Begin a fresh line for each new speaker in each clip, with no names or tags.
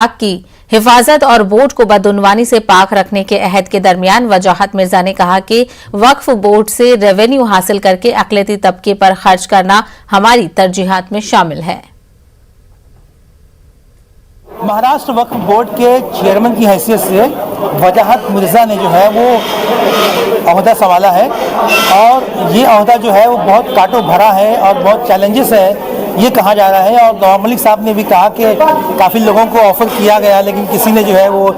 की हिफाजत और बोर्ड को बदउनवानी से पाक रखने के अहद के दरमियान वजाहत मिर्जा ने कहा कि वक्फ बोर्ड से रेवेन्यू हासिल करके अक़लियती तबके पर खर्च करना हमारी तरजीहात में शामिल है।
महाराष्ट्र वक्फ बोर्ड के चेयरमैन की हैसियत से वजाहत मिर्जा ने जो है वो अहदा संभाला है और ये अहदा जो है वो बहुत काटो भरा है और बहुत चैलेंजेस है ये कहा जा रहा है। और गौहर मलिक साहब ने भी कहा कि काफ़ी लोगों को ऑफ़र किया गया लेकिन किसी ने जो है वो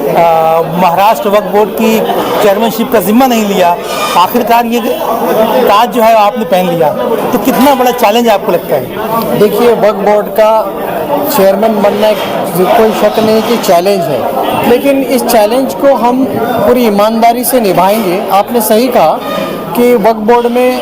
महाराष्ट्र वक्फ बोर्ड की चेयरमैनशिप का जिम्मा नहीं लिया। आखिरकार ये ताज जो है आपने पहन लिया, तो कितना बड़ा चैलेंज आपको लगता है?
देखिए, वक्फ बोर्ड का चेयरमैन बनना कोई शक नहीं कि चैलेंज है, लेकिन इस चैलेंज को हम पूरी ईमानदारी से निभाएंगे। आपने सही कहा कि वक्फ बोर्ड में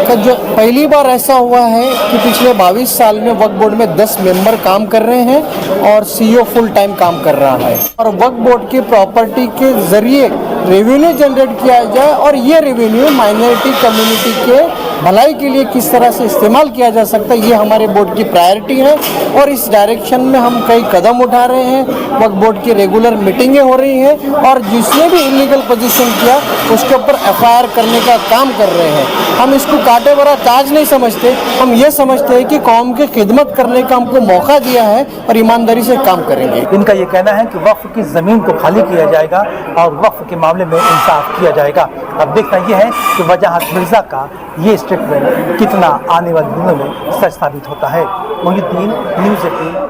जो पहली बार ऐसा हुआ है कि पिछले 22 साल में वक्फ बोर्ड में 10 मेंबर काम कर रहे हैं और सीईओ फुल टाइम काम कर रहा है और वक्फ बोर्ड की प्रॉपर्टी के जरिए रेवेन्यू जनरेट किया जाए और ये रेवेन्यू माइनॉरिटी कम्युनिटी के भलाई के लिए किस तरह से इस्तेमाल किया जा सकता है, ये हमारे बोर्ड की प्रायोरिटी है और इस डायरेक्शन में हम कई कदम उठा रहे हैं। वक्फ बोर्ड की रेगुलर मीटिंगें हो रही हैं और जिसने भी इलीगल पोजीशन किया उसके ऊपर एफआईआर करने का काम कर रहे हैं। हम इसको काटे भरा ताज नहीं समझते, हम ये समझते हैं कि कौम की खिदमत करने का हमको मौका दिया है और ईमानदारी से काम करेंगे।
इनका ये कहना है कि वक्फ की ज़मीन को खाली किया जाएगा और वक्फ के मामले में इंसाफ किया जाएगा। अब देखना यह है कि वजाहत मिर्जा का ये स्टेटमेंट कितना आने वाले दिनों में सच साबित होता है। मोहिउद्दीन, न्यूज़ 18।